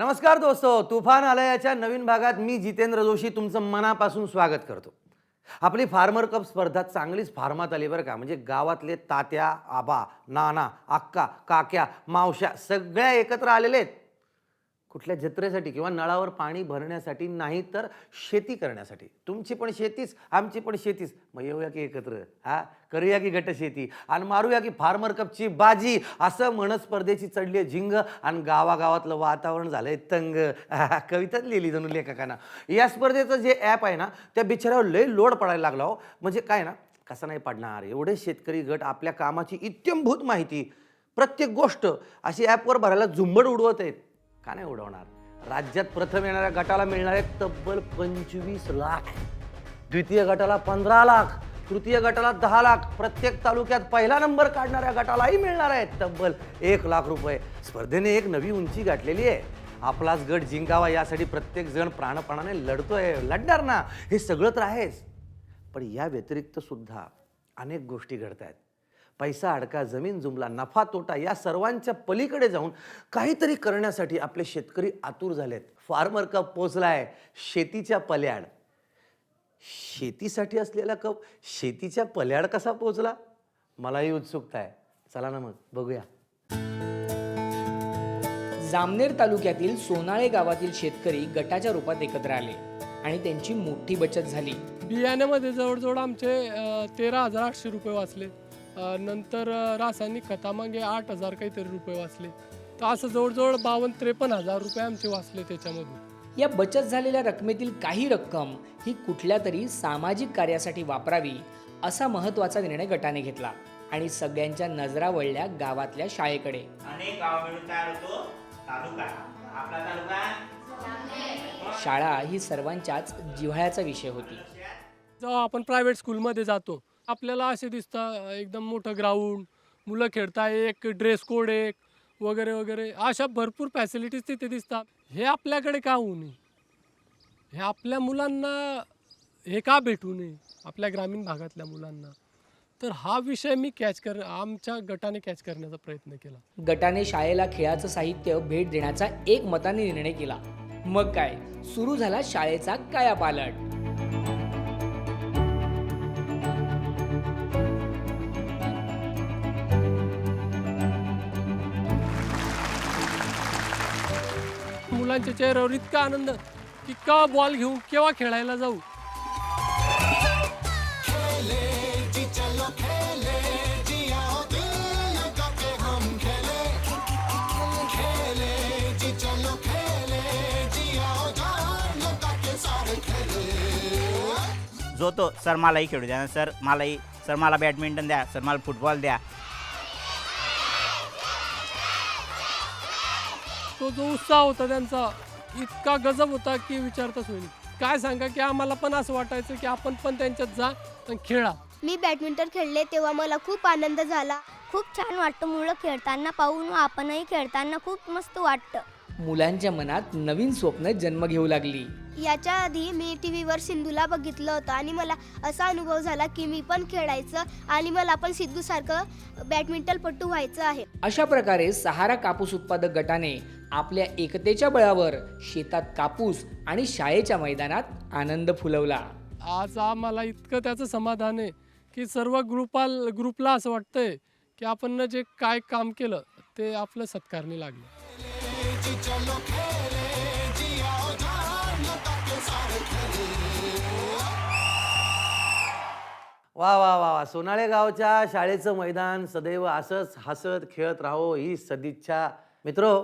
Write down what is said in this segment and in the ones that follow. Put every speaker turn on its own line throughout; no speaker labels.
नमस्कार दोस्तो, तुफान आलयाच्या नवीन भागात मी जितेंद्र जोशी तुमचं मनापासून स्वागत करतो. आपली फार्मर कप स्पर्धा चांगलीच फार्मात आली बरं का. म्हणजे गावातले तात्या, आबा, नाना, अक्का, काक्या, मावश्या सगळ्या एकत्र आलेले आहेत. कुठल्या जत्रेसाठी किंवा नळावर पाणी भरण्यासाठी नाही तर शेती करण्यासाठी. तुमची पण शेतीच, आमची पण शेतीच. मग येऊया की एकत्र, हा करूया की गटशेती आणि मारूया की फार्मर कपची बाजी. असं म्हणत स्पर्धेची चढली आहे झिंग आणि गावागावातलं वातावरण झालंय तंग. कविताच लिहिली जणू लेखकांना. या स्पर्धेचं जे ॲप आहे ना, त्या बिचाऱ्यावर लय लोड पडायला लागला हो. म्हणजे काय ना, कसं नाही पडणार, एवढे शेतकरी गट आपल्या कामाची इत्यंभूत माहिती, प्रत्येक गोष्ट अशी ॲपवर भरायला झुंबड उडवत आहेत. का नाही उडवणार. राज्यात प्रथम येणाऱ्या गटाला मिळणार आहे तब्बल 25 लाख, द्वितीय गटाला 15 लाख, तृतीय गटाला 10 लाख, प्रत्येक तालुक्यात पहिला नंबर काढणाऱ्या गटालाही मिळणार आहे तब्बल 1 लाख रुपये. स्पर्धेने एक नवी उंची गाठलेली आहे. आपलाच गट जिंकावा यासाठी प्रत्येक जण प्राणपणाने लढतोय. लढणार ना, हे सगळं तर आहेच. पण या व्यतिरिक्त सुद्धा अनेक गोष्टी घडत आहेत. पैसा अडका, जमीन जुमला, नफा तोटा या सर्वांच्या पलीकडे जाऊन काहीतरी करण्यासाठी आपले शेतकरी आतुर झालेत. फार्मर कप पोचलाय शेतीच्या पल्याड. शेतीसाठी असलेला कप शेतीच्या पल्याड कसा पोचला, मलाही उत्सुकता आहे. चला ना मग बघूया.
जामनेर तालुक्यातील सोनाळे गावातील शेतकरी गटाच्या रूपात एकत्र आले आणि त्यांची मोठी बचत झाली.
बियाण्यामध्ये जवळजवळ आमचे 13,800 रुपये वाचले. नंतर रासायनिक खतामागे 8,000 काहीतरी रुपये वाचले. तर असं जवळजवळ 52-53,000 रुपये आमचे वाचले त्याच्यामधून.
या बचत झालेल्या रकमेतील काही रक्कम ही कुठल्या तरी सामाजिक कार्यासाठी वापरावी असा महत्त्वाचा निर्णय गटाने घेतला आणि सगळ्यांच्या नजरा वळल्या गावातल्या शाळेकडे.
अनेक गाव मिळून तयार होतो तालुका. आपला तालुका
शाळा ही सर्वांच्याच जिव्हाळ्याचा विषय होती.
जेव्हा आपण प्रायव्हेट स्कूलमध्ये जातो आपल्याला असे दिसतं एकदम मोठं ग्राउंड, मुलं खेळताय, एक ड्रेस कोड एक वगैरे वगैरे अशा भरपूर फॅसिलिटीज तिथे दिसतात. हे आपल्याकडे का होऊ नये, हे आपल्या मुलांना हे का भेटू नये, आपल्या ग्रामीण भागातल्या मुलांना. तर हा विषय मी आमच्या गटाने कॅच करण्याचा प्रयत्न केला.
गटाने शाळेला खेळाचं साहित्य भेट देण्याचा एक मताने निर्णय केला. मग काय, सुरू झाला शाळेचा कायापालट.
मुलांच्या चेहऱ्यावर इतका आनंद की केव्हा बॉल घेऊन केव्हा खेळायला जाऊ.
जो तो सर मलाही खेळू द्या, सर मला बॅडमिंटन द्या, सर मला फुटबॉल द्या.
तो जो उत्साह होता त्यांचा इतका गजब होता की विचारताच होईल. काय सांगा की आम्हाला पण असं वाटायचं की आपण पण त्यांच्यात जा आणि खेळा.
मी बॅडमिंटन खेळले तेव्हा मला खूप आनंद झाला. खूप छान वाटतं. मुलं खेळताना पाहून आपणही खेळताना खूप मस्त वाटतं.
मुलांच्या मनात नवीन स्वप्न जन्म घेऊ लागली.
याच्या आधी मी टीव्हीवर सिंधूला बघितलं होतं आणि मला असा अनुभव झाला की मी पण खेळायचं आणि मला पण सिद्धूसारखं बॅडमिंटनपटू व्हायचं आहे.
अशा प्रकारे सहारा कापूस उत्पादक गटाने आपल्या एकतेच्या बळावर शेतात कापूस आणि शाळेच्या मैदानात आनंद फुलवला.
आज आम्हाला इतकं त्याचं समाधान आहे की सर्व ग्रुपला असं वाटतंय की आपण जे काय काम केलं ते आपलं सत्कारणी लागलं.
वा वा वा वा. सोनाळे गावच्या शाळेचं मैदान सदैव असंच हसत खेळत राहो ही सदिच्छा. मित्रो,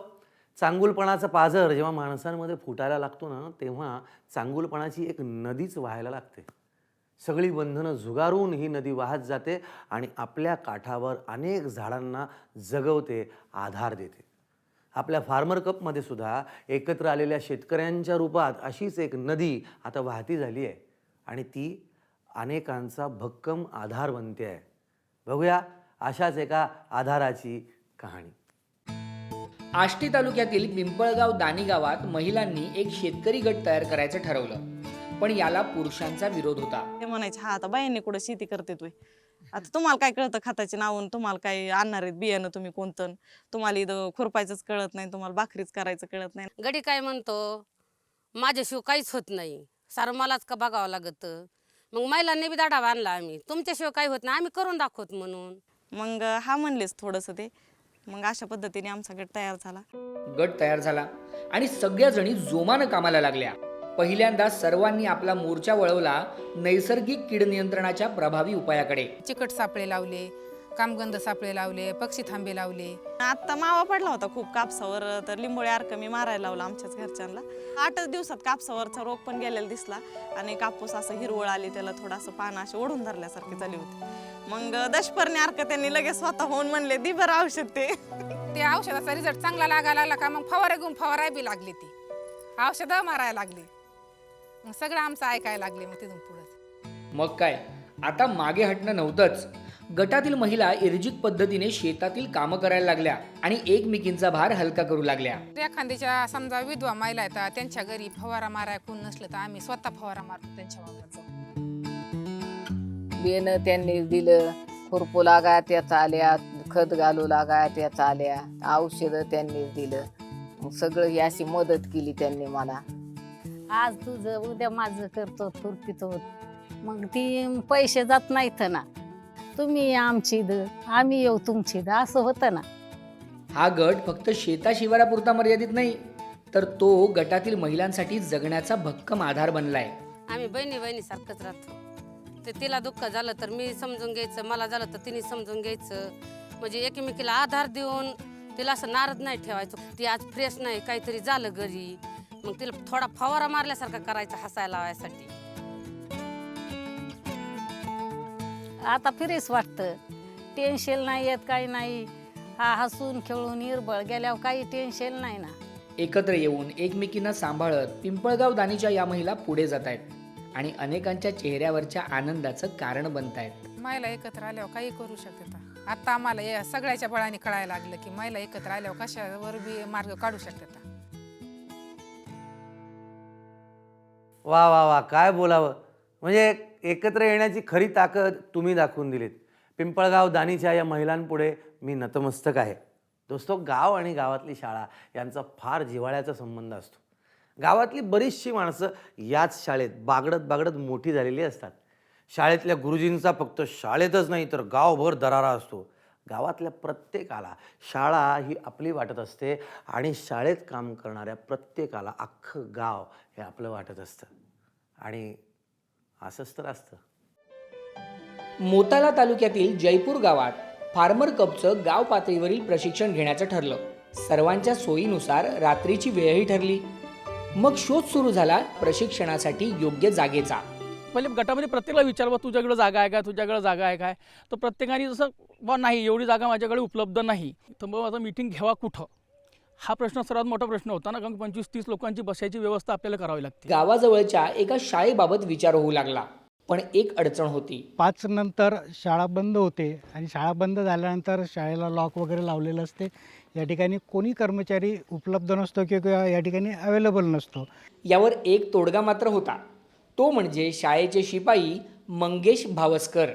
चांगुलपणाचा पाझर जेव्हा माणसांमध्ये फुटायला लागतो ना, तेव्हा चांगुलपणाची एक नदीच वाहायला लागते. सगळी बंधनं झुगारून ही नदी वाहत जाते आणि आपल्या काठावर अनेक झाडांना जगवते, आधार देते. आपल्या फार्मर कपमध्ये सुद्धा एकत्र आलेल्या शेतकऱ्यांच्या रूपात अशीच एक नदी आता वाहती झाली आहे आणि ती अनेकांचा भक्कम आधार बनते आहे. बघूया अशाच एका आधाराची कहाणी.
आष्टी तालुक्यातील पिंपळगाव दानी गावात महिलांनी एक शेतकरी गट तयार करायचं ठरवलं, पण याला पुरुषांचा विरोध होता.
ते म्हणायचे हा आता बायांनी कुठं शेती करते तू. आता तुम्हाला काय कळतं खताची नावून, तुम्हाला काय आणणार आहेत बियाणं तुम्ही कोणतं, तुम्हाला इथं खुरपायचंच कळत नाही, तुम्हाला भाकरीच करायचं कळत नाही.
गडी काय म्हणतो, माझ्याशिवाय काहीच होत नाही, सारं मलाच का बघावं लागतं. मग महिलांनी बी दाडा बांधला, आम्ही तुमच्याशिवाय काही होत नाही, आम्ही करून दाखवत म्हणून.
मग हा म्हणलेच थोडंसं ते. मग अशा पद्धतीने आमचा गट तयार झाला.
गट तयार झाला आणि सगळ्या जणी जोमानं कामाला लागल्या. पहिल्यांदा सर्वांनी आपला मोर्चा वळवला नैसर्गिक कीड नियंत्रणाच्या प्रभावी उपायाकडे.
चिकट सापळे लावले, कामगंध सापळे लावले, पक्षी थांबे लावले.
आता मावा पडला होता खूप कापसावर, तर लिंबोळी अर्क मी मारायला लावला आमच्याच घरच्यांना. 8च दिवसात कापसावरचा रोग पण गेलेला दिसला आणि कापूस असं हिरवळ आली, त्याला थोडंसं पानं असे ओढून धरल्यासारखे झाली होती. मग दशपर्णी अर्क त्यांनी लगेच स्वतः होऊन म्हणले दी बरं औषध
ते औषधाचा रिझल्ट चांगला लागायला लागला का मग फवारे घेऊन फवाराय बी लागली, ती औषधं मारायला लागली. मग सगळं आमचं ऐकायला लागले. मग तिथून पुढे
मग काय, आता मागे हटणं नव्हतंच. गटातील महिला इर्जिक पद्धतीने शेतातील कामं करायला लागल्या आणि एकमेकींचा भार हलका करू लागल्या.
एखाद्याच्या समजा विधवा महिला येतात, त्यांच्या घरी फवारा माराय कोण नसलं तर आम्ही स्वतः फवारा मारतो त्यांच्या वावरात जाऊन.
बियाणं त्यांनी दिलं, खुरपू लागा त्याच आल्या, खत घालू लागा त्याच आल्या, औषधं त्यांनीच दिलं. मग सगळं ही अशी मदत केली त्यांनी मला.
आज तुझं उद्या माझं करतो खुरपितो, मग ती पैसे जात नाहीत ना. तुम्ही आमची द आम्ही येऊ तुमची द, असं होतं ना.
हा गट फक्त शेताशिवारापुरता मर्यादित नाही, तर तो गटातील महिलांसाठी जगण्याचा भक्कम आधार बनलाय.
आम्ही बहिणी बहिणी सारखंच राहतो. ते तिला दुःख झालं तर मी समजून घ्यायचं, मला झालं तर तिने समजून घ्यायचं. म्हणजे एकमेकीला आधार देऊन तिला असं नाराज नाही ठेवायचं. ती आज फ्रेश नाही, काहीतरी झालं घरी, मग तिला थोडा फवारा मारल्यासारखा करायचा हसायला लावायसाठी.
आता फिरीस वाटतं, टेन्शन नाही येत, काही नाही. हा हसून खेळून निर्बळ गेल्यावर काही टेन्शन नाही ना.
एकत्र येऊन एकमेकींना सांभाळत पिंपळगाव दानीच्या या महिला पुढे जात आहेत आणि अनेकांच्या चेहऱ्यावरच्या आनंदाचं कारण बनत आहेत.
महिला एकत्र आल्यावर काही करू शकतात. आता आम्हाला या सगळ्याच्या बळाने कळायला लागलं की महिला एकत्र आल्यावर कशावर बी मार्ग काढू शकतात.
वा वा वा, काय बोलावं. म्हणजे एकत्र येण्याची खरी ताकद तुम्ही दाखवून दिलीत. पिंपळगाव दानीच्या या महिलांपुढे मी नतमस्तक आहे. दोस्तो, गाव आणि गावातली शाळा यांचा फार जिव्हाळ्याचा संबंध असतो. गावातली बरीचशी माणसं याच शाळेत बागडत बागडत मोठी झालेली असतात. शाळेतल्या गुरुजींचा फक्त शाळेतच नाही तर गावभर दरारा असतो. गावातल्या प्रत्येकाला शाळा ही आपली वाटत असते आणि शाळेत काम करणाऱ्या प्रत्येकाला अख्खं गाव हे आपलं वाटत असतं. आणि असंच तर असतं.
मोताला तालुक्यातील जयपूर गावात फार्मर कपचं गाव पातळीवरील प्रशिक्षण घेण्याचं ठरलं. सर्वांच्या सोयीनुसार रात्रीची वेळही ठरली. मग शोध सुरू झाला प्रशिक्षणासाठी योग्य जागेचा.
पहिले गटामध्ये प्रत्येकाला विचारवा, तुझ्याकडे जागा आहे काय, तुझ्याकडे जागा आहे काय. तर प्रत्येकाने जसं बा नाही, एवढी जागा माझ्याकडे उपलब्ध नाही, तर मग आता मीटिंग घ्यावा कुठं, हा प्रश्न सर्वात मोठा प्रश्न होता ना. कारण 25-30 लोकांची बसायची व्यवस्था आपल्याला करावी लागते.
गावाजवळच्या एका शाळेबाबत विचार होऊ लागला, पण एक अडचण होती.
5 नंतर शाळा बंद होते आणि शाळा बंद झाल्यानंतर शाळेला लॉक वगैरे लावलेलं असते. या ठिकाणी कोणी कर्मचारी उपलब्ध नसतो किंवा या ठिकाणी अवेलेबल नसतो.
यावर एक तोडगा मात्र होता, तो म्हणजे शाळेचे शिपाई मंगेश भावस्कर.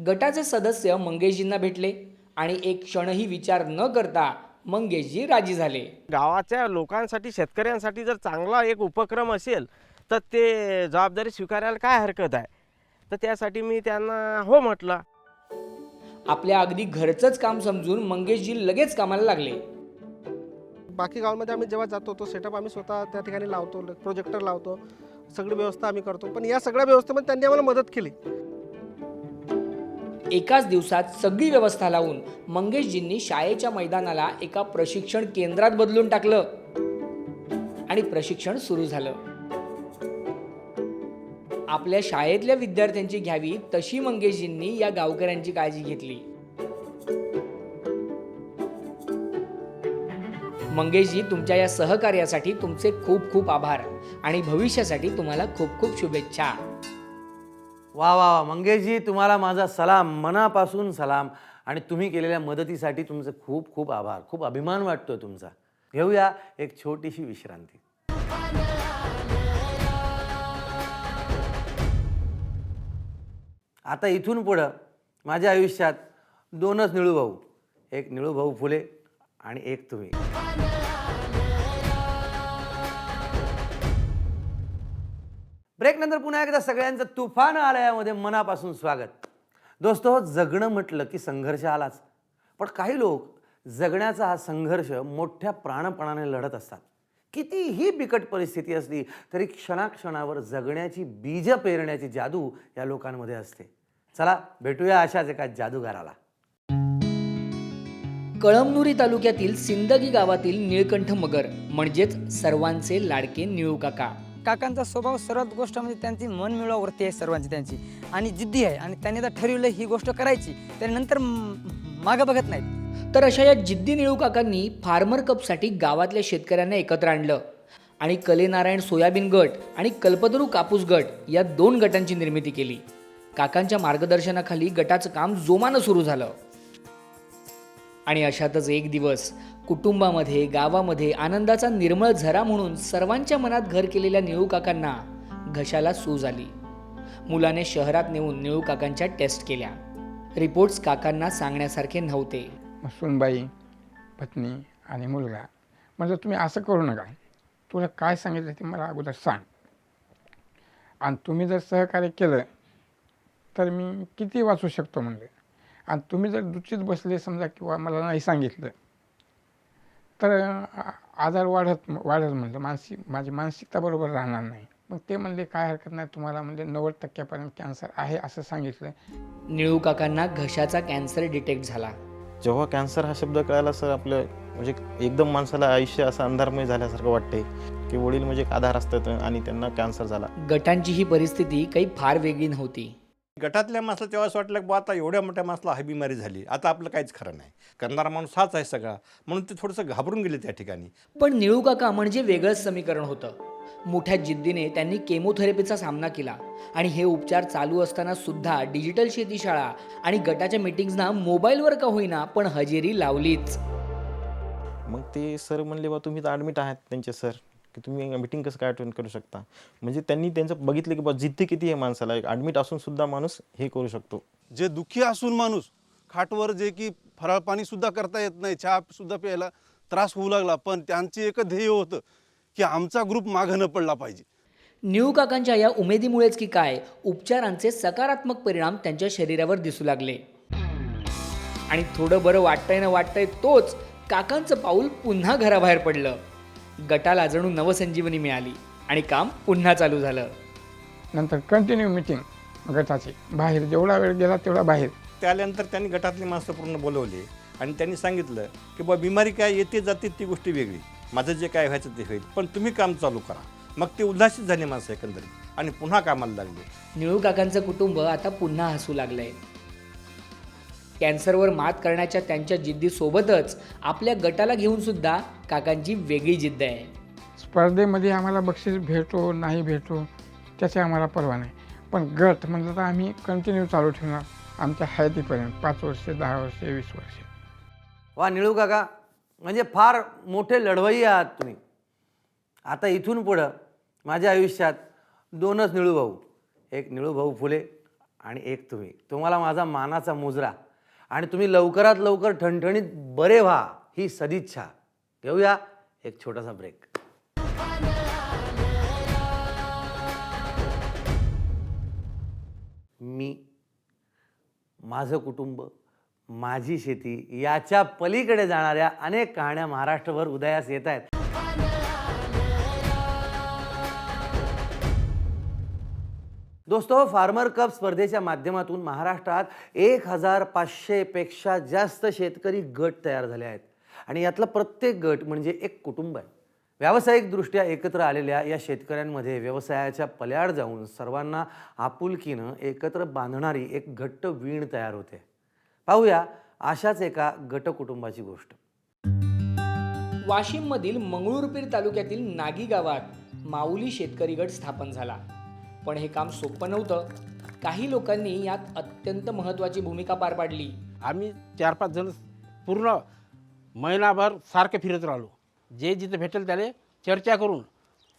गटाचे सदस्य मंगेशजींना भेटले आणि एक क्षणही विचार न करता मंगेशजी राजी झाले.
गावाच्या लोकांसाठी, शेतकऱ्यांसाठी जर चांगला एक उपक्रम असेल तर ते जबाबदारी स्वीकारायला काय हरकत आहे. तर त्यासाठी मी त्यांना हो म्हटलं.
आपल्या अगदी घरचंच काम समजून मंगेशजी लगेच कामाला लागले.
बाकी गावांमध्ये आम्ही जेव्हा जातो तो सेटअप आम्ही स्वतः त्या ठिकाणी लावतो, प्रोजेक्टर लावतो, सगळी व्यवस्था आम्ही करतो. पण या सगळ्या व्यवस्थेमध्ये त्यांनी आम्हाला मदत केली.
एकाच दिवसात सगळी व्यवस्था लावून मंगेशजींनी शाळेच्या मैदानाला एका प्रशिक्षण केंद्रात बदलून टाकलं आणि प्रशिक्षण सुरू झालं. आपल्या शाळेतल्या विद्यार्थ्यांची घ्यावी तशी मंगेशजींनी या गावकऱ्यांची काळजी घेतली. मंगेशजी, तुमच्या या सहकार्यासाठी तुमचे खूप खूप आभार आणि भविष्यासाठी तुम्हाला खूप खूप शुभेच्छा.
वा वा वा, मंगेशजी, तुम्हाला माझा सलाम, मनापासून सलाम. आणि तुम्ही केलेल्या मदतीसाठी तुमचे खूप खूप आभार. खूप अभिमान वाटतोय तुमचा. घेऊया एक छोटीशी विश्रांती. आता इथून पुढं माझ्या आयुष्यात दोनच निळूभाऊ, एक निळूभाऊ फुले आणि एक तुम्ही. ब्रेकनंतर पुन्हा एकदा सगळ्यांचं तुफान आलयामध्ये मनापासून स्वागत. दोस्तो, जगणं म्हटलं की संघर्ष आलाच, पण काही लोक जगण्याचा हा संघर्ष मोठ्या प्राणपणाने लढत असतात. कितीही बिकट परिस्थिती असली तरी क्षणाक्षणावर जगण्याची बीज पेरण्याची जादू या लोकांमध्ये असते. चला भेटूया अशाच एका जादूगाराला.
कळमनुरी तालुक्यातील सिंदगी गावातील निळकंठ मगर म्हणजेच सर्वांचे लाडके निळू काका.
काकांचा स्वभाव सर्वात गोष्ट म्हणजे त्यांची मनमिळाव वृत्ती आहे सर्वांची त्यांची, आणि जिद्दी आहे, आणि त्यांनी जर ठरवलं ही गोष्ट करायची त्यानंतर मागं बघत नाहीत.
तर अशा या जिद्दी निळू काकांनी फार्मर कपसाठी गावातल्या शेतकऱ्यांना एकत्र आणलं आणि कलेनारायण सोयाबीन गट आणि कल्पतरू कापूस गट या 2 गटांची निर्मिती केली. काकांच्या मार्गदर्शनाखाली गटाचं काम जोमानं सुरू झालं आणि अशातच एक दिवस कुटुंबामध्ये गावामध्ये आनंदाचा निर्मळ झरा म्हणून सर्वांच्या मनात घर केलेल्या निळू काकांना घशाला सूज आली. मुलाने शहरात नेऊन निळू काकांच्या टेस्ट केल्या. रिपोर्ट्स काकांना सांगण्यासारखे नव्हते.
सुनबाई, पत्नी आणि मुलगा म्हणजे तुम्ही असं करू नका, तुला काय सांगितलं ते मला अगोदर सांग, आणि तुम्ही जर सहकार्य केलं तर मी किती वाचू शकतो म्हणलं, आणि तुम्ही जर दुचीत बसले समजा किंवा मला नाही सांगितलं तर आजार वाढत म्हणलं, माझी मानसिकता बरोबर राहणार नाही. मग ते म्हणले काय हरकत नाही, तुम्हाला म्हणजे 90% कॅन्सर आहे असं सांगितलं.
निळू काकांना घशाचा कॅन्सर डिटेक्ट झाला.
जेव्हा कॅन्सर हा शब्द कळाला सर, आपलं म्हणजे एकदम माणसाला आयुष्य असं अंधारमय झाल्यासारखं वाटते की वडील म्हणजे एक आधार असतात आणि त्यांना कॅन्सर झाला.
गटांची ही परिस्थिती काही फार वेगळी नव्हती.
गटातल्या माणसाला तेव्हा असं वाटलं की बा आता एवढ्या मोठ्या माणसाला हा बिमारी झाली, आता आपलं काहीच खरं नाही, करणारा माणूस हाच आहे सगळा, म्हणून ते थोडंसं घाबरून गेले त्या ठिकाणी.
पण निळू काका म्हणजे वेगळंच समीकरण होतं. मोठ्या जिद्दीने त्यांनी केमोथेरपीचा सामना केला आणि हे उपचार चालू असताना सुद्धा डिजिटल शेतीशाळा आणि गटाच्या मीटिंग्सना मोबाईलवर का होईना पण हजेरी लावलीच.
मग ते सर म्हणले बा तुम्ही तर ॲडमिट आहात त्यांचे सर, की तुम्ही मीटिंग कसं काय अटेंड करू शकता. म्हणजे त्यांनी त्यांचं बघितलं की बा जिद्द किती आहे माणसाला, एक ॲडमिट असून सुद्धा माणूस हे करू शकतो.
जे दुःखी असून माणूस खाटवर जे की फराळ पाणी सुद्धा करता येत नाही, चहा सुद्धा प्यायला त्रास होऊ लागला, पण त्यांचे एक ध्येय होतं की आमचा ग्रुप मागं न पडला पाहिजे.
निळू काकांच्या या उमेदीमुळेच की काय उपचारांचे सकारात्मक परिणाम त्यांच्या शरीरावर दिसू लागले आणि थोडं बरं वाटतंय तोच काकांचं पाऊल पुन्हा घराबाहेर पडलं. गटाला जणू नवसंजीवनी मिळाली आणि काम पुन्हा चालू झालं.
नंतर कंटिन्यू मीटिंग गटाची, बाहेर जेवढा वेळ गेला तेवढा बाहेर.
त्यानंतर त्यांनी गटातली माणसं पूर्ण बोलवले आणि त्यांनी सांगितलं की बा बिमारी काय येते जाते ती गोष्टी वेगळी, माझं जे काय व्हायचं ते होईल, पण तुम्ही काम चालू करा. मग ते उल्हासित झाले माणसं एकंदरीत आणि पुन्हा कामाला लागले.
निळू काकांचं कुटुंब आता पुन्हा हसू लागलंय. कॅन्सरवर मात करण्याच्या त्यांच्या जिद्दीसोबतच आपल्या गटाला घेऊन सुद्धा काकांची वेगळी जिद्द आहे.
स्पर्धेमध्ये आम्हाला बक्षीस भेटो नाही भेटो त्याची आम्हाला पर्वा नाही, पण गट म्हणलं तर आम्ही कंटिन्यू चालू ठेवणार आमच्या हयातीपर्यंत, 5 वर्षे 10 वर्षे 20 वर्षे.
वा निळू काका, म्हणजे फार मोठे लढवई आहात तुम्ही. आता इथून पुढं माझ्या आयुष्यात दोनच निळूभाऊ, एक निळूभाऊ फुले आणि एक तुम्ही. तुम्हाला माझा मानाचा मुजरा आणि तुम्ही लवकरात लवकर ठणठणीत बरे व्हा ही सदिच्छा. घेऊया एक छोटासा ब्रेक. मी, माझं कुटुंब, माझी शेती याच्या पलीकडे जाणाऱ्या अनेक कहाण्या महाराष्ट्रभर उदयास येत आहेत. दोस्तो, फार्मर कप स्पर्धेच्या माध्यमातून महाराष्ट्रात 1500 पेक्षा जास्त शेतकरी गट तयार झाले आहेत आणि यातला प्रत्येक गट म्हणजे एक कुटुंब आहे. व्यावसायिकदृष्ट्या एकत्र आलेल्या या शेतकऱ्यांमध्ये व्यवसायाच्या पल्याड जाऊन सर्वांना आपुलकीनं एकत्र बांधणारी एक घट्ट वीण तयार होते. पाहूया अशाच एका गट कुटुंबाची गोष्ट.
वाशिममधील मंगळूरपीर तालुक्यातील नागी गावात माऊली शेतकरी गट स्थापन झाला. पण हे काम सोपं नव्हतं. काही लोकांनी यात अत्यंत महत्त्वाची भूमिका पार पाडली.
आम्ही 4-5 जण पूर्ण महिनाभर सारखे फिरत राहिलो. जे जिथं भेटेल त्याला चर्चा करून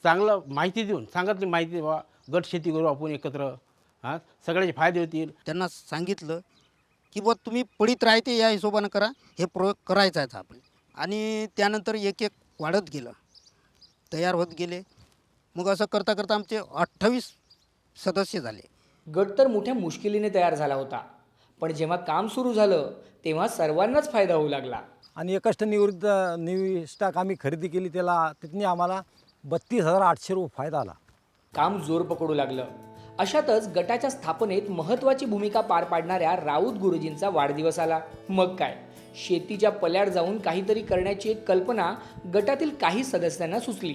चांगलं माहिती देऊन सांगितली माहिती गट शेती करू आपण एकत्र, हां सगळ्याचे फायदे होतील.
त्यांना सांगितलं की बुवा तुम्ही पडीत राहते या हिशोबानं करा, हे प्रयोग करायचा आहे आपण. आणि त्यानंतर एक एक वाढत गेलं, तयार होत गेले. मग असं करता करता आमचे 28 सदस्य झाले.
गट तर मोठ्या मुश्किलीने तयार झाला होता, पण जेव्हा काम सुरू झालं तेव्हा सर्वांनाच फायदा होऊ लागला.
आणि एकष्ट निविष्ठाक आम्ही खरेदी केली, त्याला तिथनी आम्हाला 32,800 रुपये फायदा आला.
काम जोर पकडू लागलं. अशातच गटाच्या स्थापनेत महत्त्वाची भूमिका पार पाडणाऱ्या राऊत गुरुजींचा वाढदिवस आला. मग काय, शेतीच्या पल्याड जाऊन काहीतरी करण्याची एक कल्पना गटातील काही सदस्यांना सुचली.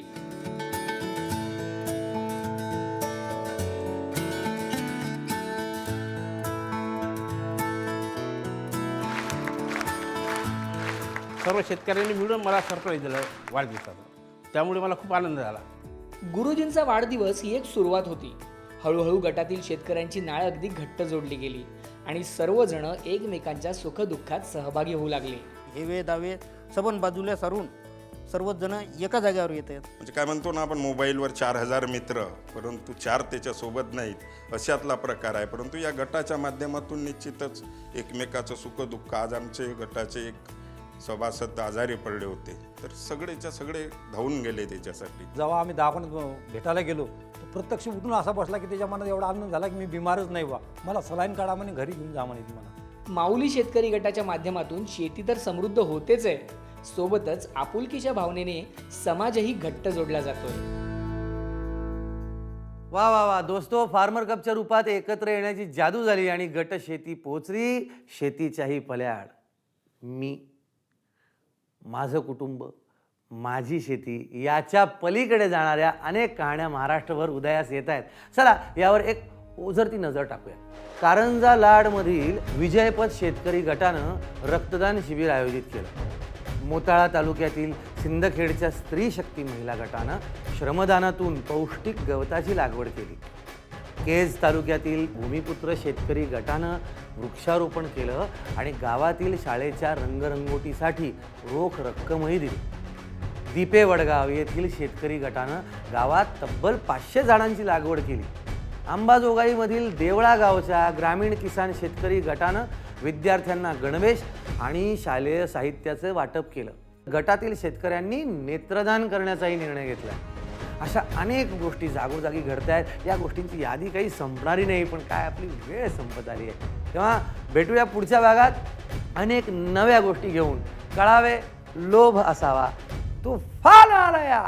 सर्व शेतकऱ्यांनी मिळून मला सरप्राईज दिलं वाढदिवसाचा, त्यामुळे मला खूप आनंद झाला.
गुरुजींचा वाढदिवस ही एक सुरुवात होती. हळूहळू गटातील शेतकऱ्यांची नाळ अगदी घट्ट जोडली गेली आणि सर्वजण एकमेकांच्या सुखदुःखात सहभागी होऊ लागले.
हेवे दावे सबन बाजूला सारून सर्वच जण एका जागेवर येत आहेत.
म्हणजे काय म्हणतो ना आपण, मोबाईलवर 4,000 मित्र, परंतु 4 त्याच्यासोबत नाहीत, अशातला प्रकार आहे. परंतु या गटाच्या माध्यमातून निश्चितच एकमेकाचं सुखदुःख, आज आमचे गटाचे एक सभासद आजारी पडले होते, तर सगळेच्या सगळे धावून गेले त्याच्यासाठी.
जेव्हा आम्ही दवाखान्यात भेटायला गेलो, तर प्रत्यक्ष उठून असा बसला की त्याच्या मनात एवढा आनंद झाला की मी बिमारच नाही, मला सलाईन काढा म्हणे, घरी घेऊन जा म्हणे मला.
माऊली शेतकरी गटाच्या माध्यमातून शेती तर समृद्ध होतेच आहे, सोबतच आपुलकीच्या भावनेने समाजही घट्ट जोडला जातोय.
वा वा वा दोस्तो, फार्मर कपच्या रूपात एकत्र येण्याची जादू झाली आणि गट शेती पोचली शेतीच्याही पल्याड. मी, माझं कुटुंब, माझी शेती याच्या पलीकडे जाणाऱ्या अनेक कहाण्या महाराष्ट्रभर उदयास येत आहेत. चला यावर एक ओझरती नजर टाकूया. कारंजा लाडमधील विजयपथ शेतकरी गटानं रक्तदान शिबिर आयोजित केलं. मोताळा तालुक्यातील सिंदखेडच्या स्त्री शक्ती महिला गटानं श्रमदानातून पौष्टिक गवताची लागवड केली. केज तालुक्यातील भूमिपुत्र शेतकरी गटानं वृक्षारोपण केलं आणि गावातील शाळेच्या रंगरंगोटीसाठी रोख रक्कमही दिली. दीपे वडगाव येथील शेतकरी गटानं गावात तब्बल 500 झाडांची लागवड केली. अंबाजोगाईमधील देवळा गावच्या ग्रामीण किसान शेतकरी गटानं विद्यार्थ्यांना गणवेश आणि शालेय साहित्याचं वाटप केलं. गटातील शेतकऱ्यांनी नेत्रदान करण्याचाही निर्णय घेतला. अशा अनेक गोष्टी जागोजागी घडत आहेत. या गोष्टींची यादी काही संपणारी नाही, पण काय आपली वेळ संपत आली आहे. तेव्हा भेटूया पुढच्या भागात अनेक नव्या गोष्टी घेऊन. कळावे लोभ असावा तुफान आलया.